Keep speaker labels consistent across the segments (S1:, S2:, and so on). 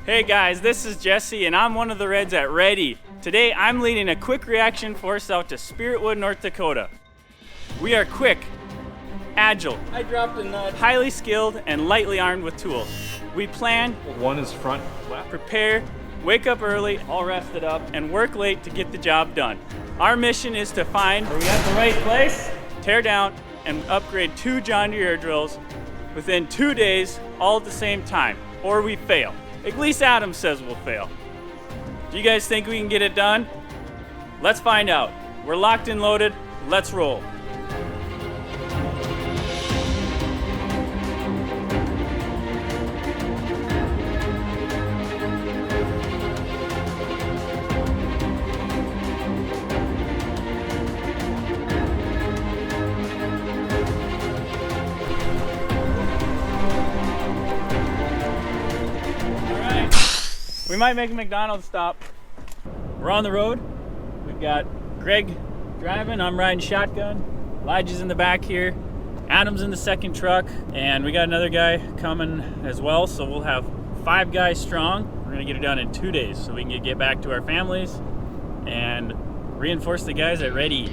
S1: Hey guys, this is Jesse and I'm one of the Reds at Ready. Today I'm leading a quick reaction force out to Spiritwood, North Dakota. We are quick, agile,
S2: I dropped a nut.
S1: highly skilled, and lightly armed with tools. We plan,
S3: One is front left.
S1: prepare, wake up early, all rested up, and work late to get the job done. Our mission is to find, are we at the right place? Tear down and upgrade 2 John Deere air drills within 2 days, all at the same time, or we fail. At least Adam says we'll fail. Do you guys think we can get it done? Let's find out. We're locked and loaded. Let's roll. We might make a McDonald's stop. We're on the road. We've got Greg driving, I'm riding shotgun. Elijah's in the back here. Adam's in the second truck. And we got another guy coming as well. So we'll have 5 guys strong. We're gonna get it done in 2 days so we can get back to our families and reinforce the guys at Ready.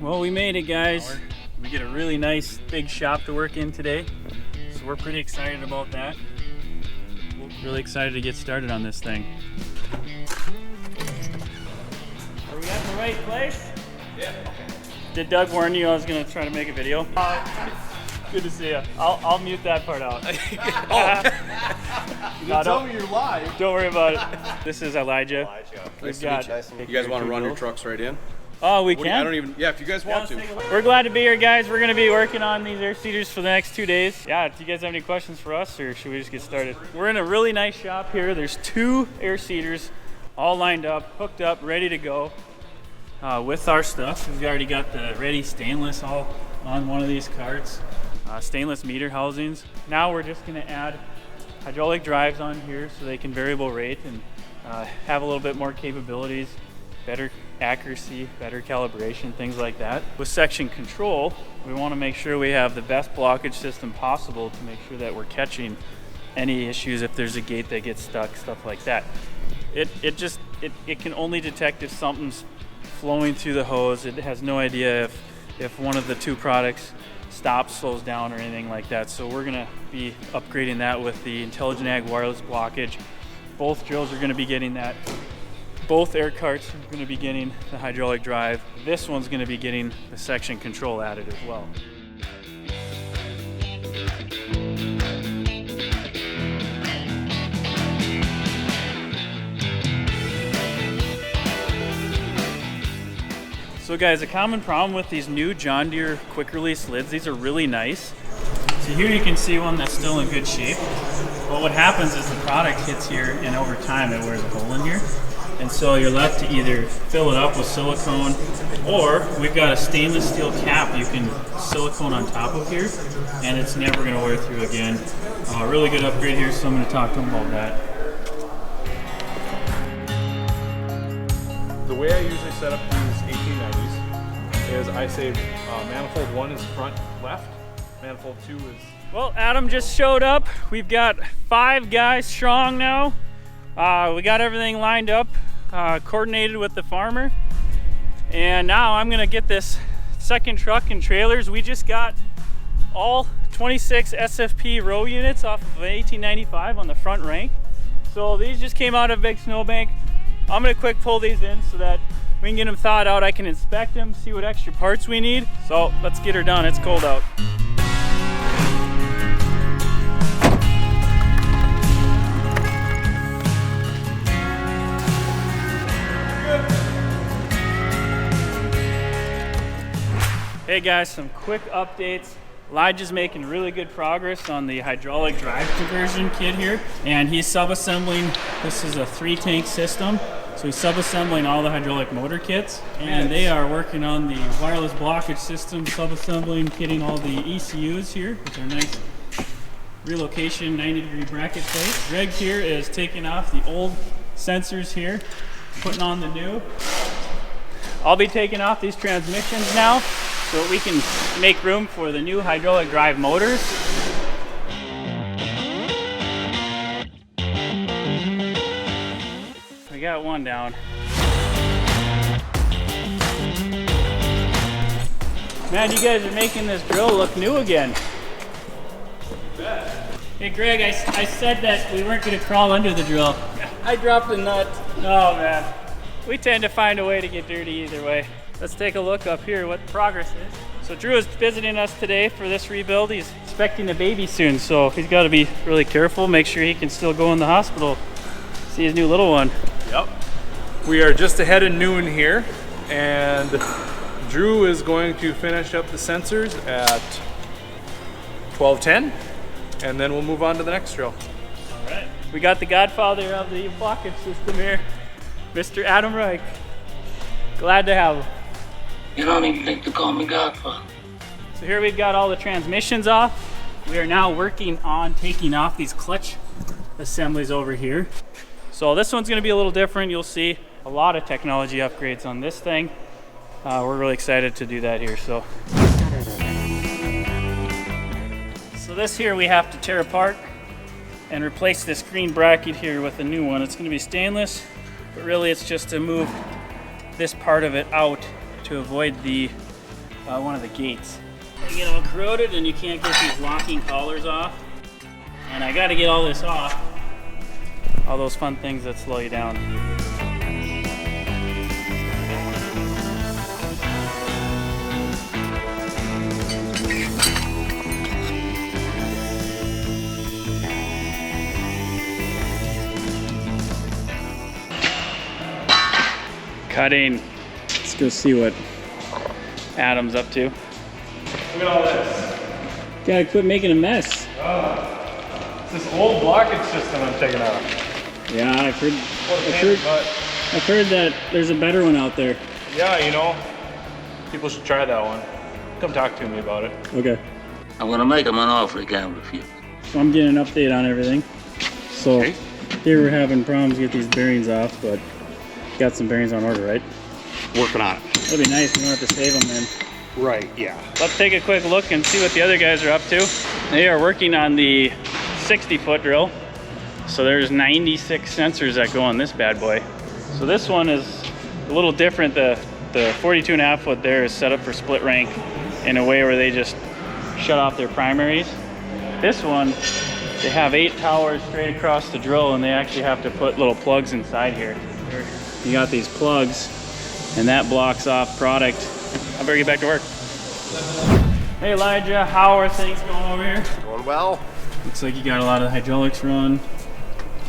S1: Well, we made it, guys. We get a really nice big shop to work in today. So we're pretty excited about that. Really excited to get started on this thing. Are we at the right place?
S3: Yeah.
S1: Did Doug warn you I was gonna try to make a video? Good to see you. I'll mute that part out.
S3: You didn't tell me you're live.
S1: Don't worry about it. This is Elijah.
S3: Nice to meet you. You guys want to run your trucks right in?
S1: Oh, we can?
S3: I don't even, yeah, if you guys want to.
S1: We're glad to be here, guys. We're going to be working on these air seeders for the next 2 days. Yeah, do you guys have any questions for us, or should we just get started? We're in a really nice shop here. There's 2 air seeders all lined up, hooked up, ready to go with our stuff. We've already got the Ready stainless all on one of these carts, stainless meter housings. Now we're just going to add hydraulic drives on here so they can variable rate and have a little bit more capabilities, better accuracy, better calibration, things like that. With section control, we want to make sure we have the best blockage system possible to make sure that we're catching any issues if there's a gate that gets stuck, stuff like that. It can only detect if something's flowing through the hose. It has no idea if one of the 2 products stops, slows down, or anything like that. So we're gonna be upgrading that with the Intelligent Ag wireless blockage. Both drills are gonna be getting that. Both air carts are going to be getting the hydraulic drive. This one's going to be getting the section control added as well. So guys, a common problem with these new John Deere quick release lids, these are really nice. So here you can see one that's still in good shape. But what happens is the product hits here, and over time it wears a hole in here. And so you're left to either fill it up with silicone, or we've got a stainless steel cap you can silicone on top of here, and it's never going to wear through again. Really good upgrade here, so I'm going to talk to them about that.
S3: The way I usually set up these 1890s is I say manifold 1 is front left, manifold 2 is...
S1: Well, Adam just showed up. We've got 5 guys strong now. We got everything lined up, coordinated with the farmer. And now I'm gonna get this second truck and trailers. We just got all 26 SFP row units off of an 1895 on the front rank. So these just came out of a big snowbank. I'm gonna quick pull these in so that we can get them thawed out. I can inspect them, see what extra parts we need. So let's get her done, it's cold out. Hey guys, some quick updates. Elijah's making really good progress on the hydraulic drive conversion kit here, and he's sub-assembling. This is a 3-tank system, so he's sub-assembling all the hydraulic motor kits, and they are working on the wireless blockage system, sub-assembling, kitting all the ECUs here, which are nice relocation 90-degree bracket plates. Greg here is taking off the old sensors here, putting on the new. I'll be taking off these transmissions now, so we can make room for the new hydraulic drive motors. got one down. Man, you guys are making this drill look new again. Hey Greg, I said that we weren't going to crawl under the drill. I dropped the nut. Oh man. We tend to find a way to get dirty either way. Let's take a look up here what progress is. So Drew is visiting us today for this rebuild. He's expecting a baby soon, so he's got to be really careful, make sure he can still go in the hospital, see his new little one.
S3: Yep. We are just ahead of noon here, and Drew is going to finish up the sensors at 12:10, and then we'll move on to the next drill.
S1: All right. We got the godfather of the blockage system here, Mr. Adam Reich. Glad to have him.
S2: You don't even think to call me godfather.
S1: So here we've got all the transmissions off. We are now working on taking off these clutch assemblies over here. So this one's gonna be a little different. You'll see a lot of technology upgrades on this thing. We're really excited to do that here. So this here we have to tear apart and replace this green bracket here with a new one. It's gonna be stainless, but really it's just to move this part of it out to avoid the one of the gates. They get all corroded and you can't get these locking collars off. And I gotta get all this off. All those fun things that slow you down. Cutting. Let's go see what Adam's up to.
S3: Look at all this.
S1: Gotta quit making a mess.
S3: It's this old blockage system I'm taking out.
S1: Yeah, I've heard that there's a better one out there.
S3: Yeah, you know, people should try that one. Come talk to me about it.
S1: Okay.
S2: I'm gonna make him an offer he can't refuse.
S1: So I'm getting an update on everything. So
S3: Okay.
S1: here we're having problems to get these bearings off, but got some bearings on order, right?
S4: Working on it.
S1: That'd be nice. We don't have to save them then.
S4: Right, yeah.
S1: Let's take a quick look and see what the other guys are up to. They are working on the 60-foot drill. So there's 96 sensors that go on this bad boy. So this one is a little different. The 42.5 foot there is set up for split rank in a way where they just shut off their primaries. This one, they have 8 towers straight across the drill, and they actually have to put little plugs inside here. You got these plugs, and that blocks off product. I better get back to work. Hey Elijah, how are things going over here?
S4: Going well.
S1: Looks like you got a lot of hydraulics run.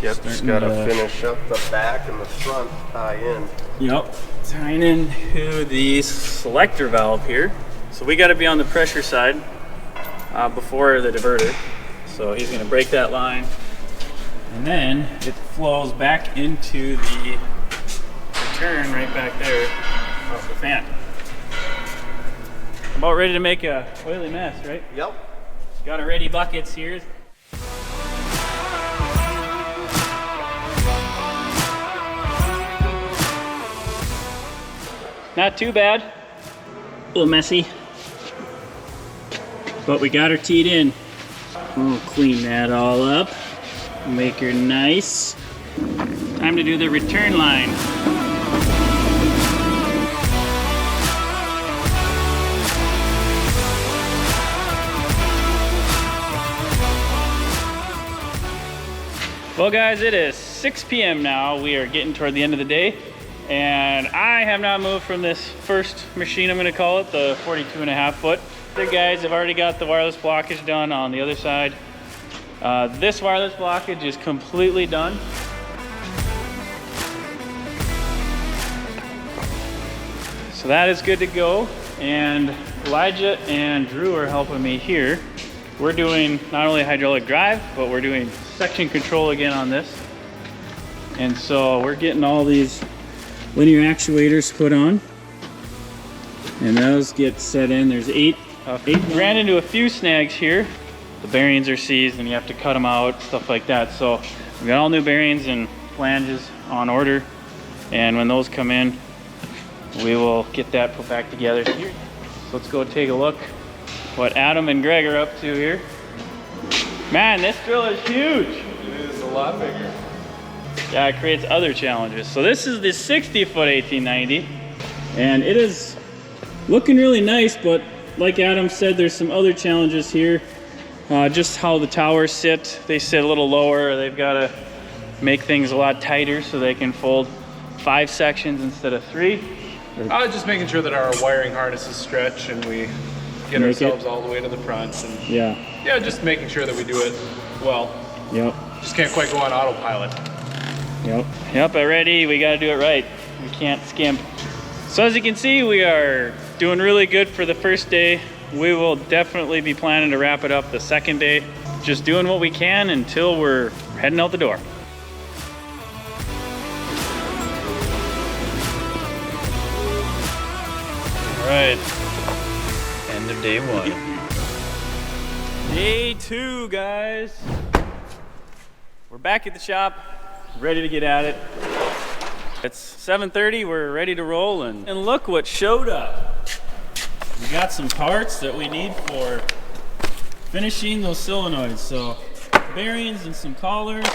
S4: Yep, just gotta finish up the back and the front tie in.
S1: Yep. Tying into the selector valve here. So we gotta be on the pressure side before the diverter. So he's gonna break that line, and then it flows back into the return right back there off the fan. About ready to make a oily mess, right?
S4: Yep.
S1: Got our ready buckets here. Not too bad. A little messy. But we got her teed in. We'll clean that all up. Make her nice. Time to do the return line. Well guys, it is 6 p.m. now. We are getting toward the end of the day, and I have not moved from this first machine, I'm gonna call it, the 42.5 foot. The guys have already got the wireless blockage done on the other side. This wireless blockage is completely done. So that is good to go, and Elijah and Drew are helping me here. We're doing not only hydraulic drive, but we're doing section control again on this. And so we're getting all these linear actuators put on, and those get set in. There's eight. Ran into a few snags here. The bearings are seized and you have to cut them out, stuff like that. So we got all new bearings and flanges on order, and when those come in, we will get that put back together. So let's go take a look what Adam and Greg are up to here. Man, this drill is huge.
S3: It is a lot bigger.
S1: Yeah, it creates other challenges. So this is the 60-foot 1890, and it is looking really nice, but like Adam said, there's some other challenges here. Just how the towers sit. They sit a little lower. They've got to make things a lot tighter so they can fold 5 sections instead of 3.
S3: Just making sure that our wiring harnesses stretch and we get ourselves all the way to the front. And yeah, just making sure that we do it well.
S1: Yep.
S3: Just can't quite go on autopilot.
S1: Yep, already we got to do it right. We can't skimp. So as you can see, we are doing really good for the first day. We will definitely be planning to wrap it up the second day. Just doing what we can until we're heading out the door. All right, end of day 1. Day 2, guys. We're back at the shop, ready to get at it. It's 7:30, we're ready to roll, and look what showed up. We got some parts that we need for finishing those solenoids. So bearings and some collars.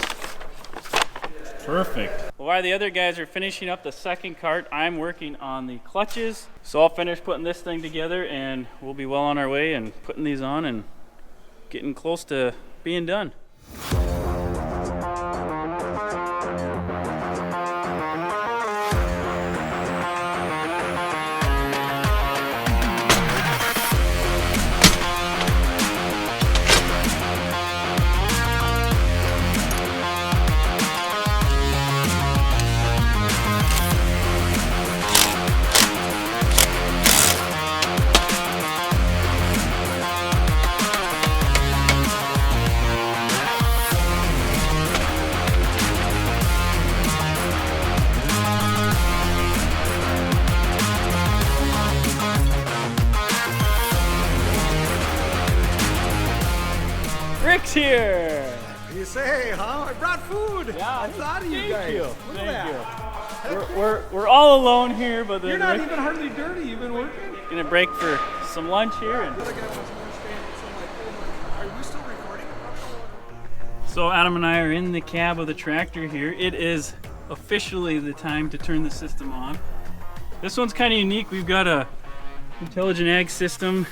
S1: Perfect. While the other guys are finishing up the second cart, I'm working on the clutches. So I'll finish putting this thing together and we'll be well on our way and putting these on and getting close to being done. Rick's here!
S5: You say, huh? I brought food!
S1: Yeah,
S5: I thought of you guys. Look at that.
S1: We're all alone here, but
S5: You're not even hardly dirty. You've been working.
S1: Gonna break for some lunch here. And
S5: Are you still recording?
S1: so Adam and I are in the cab of the tractor here. It is officially the time to turn the system on. This one's kind of unique. We've got a intelligent ag system,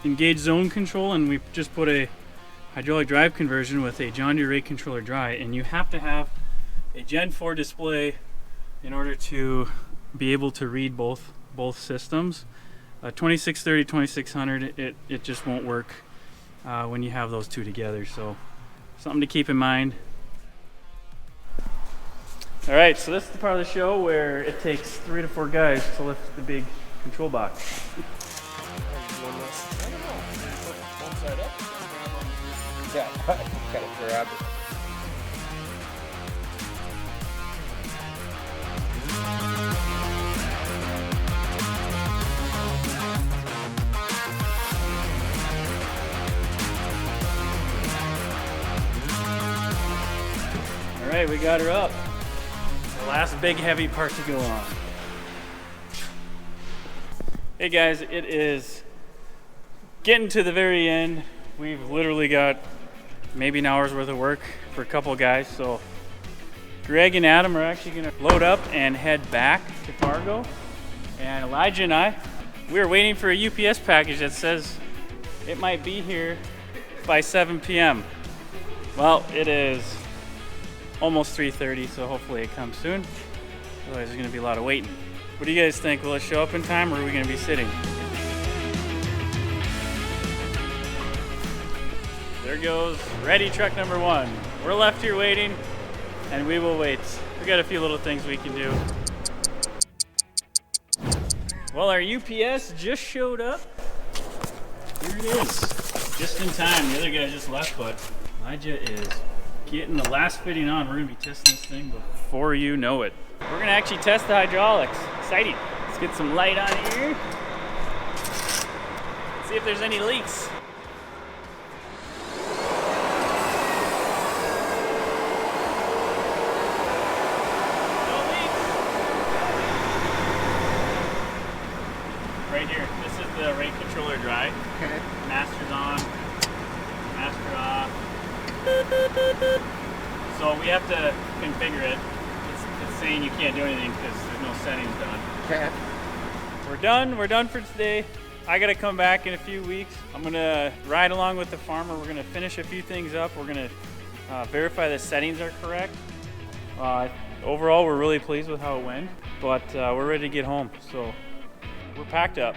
S1: engaged zone control, and we've just put a hydraulic drive conversion with a John Deere rate controller dry, and you have to have a Gen 4 display in order to be able to read both systems. 2630, 2600, it just won't work when you have those two together, so something to keep in mind. All right, so this is the part of the show where it takes 3 to 4 guys to lift the big control box.
S4: Yeah, kind of grab it.
S1: All right, we got her up. The last big heavy part to go on. Hey guys, it is getting to the very end. We've literally got maybe an hour's worth of work for a couple of guys. So Greg and Adam are actually gonna load up and head back to Fargo. And Elijah and I, we're waiting for a UPS package that says it might be here by 7 p.m. Well, it is almost 3:30, so hopefully it comes soon. Otherwise there's gonna be a lot of waiting. What do you guys think? Will it show up in time, or are we gonna be sitting? There goes ready truck number 1. We're left here waiting, and we will wait. We got a few little things we can do. Well, our UPS just showed up. Here it is, just in time. The other guy just left, but Elijah is getting the last fitting on. We're gonna be testing this thing before you know it. We're gonna actually test the hydraulics. Exciting. Let's get some light on here. See if there's any leaks. Right here, this is the rate controller dry.
S5: Okay.
S1: Master's on, master off. So we have to configure it. It's saying you can't do anything because there's no settings done.
S4: Okay.
S1: We're done for today. I gotta come back in a few weeks. I'm gonna ride along with the farmer. We're gonna finish a few things up. We're gonna verify the settings are correct. Overall, we're really pleased with how it went, but we're ready to get home. So we're packed up.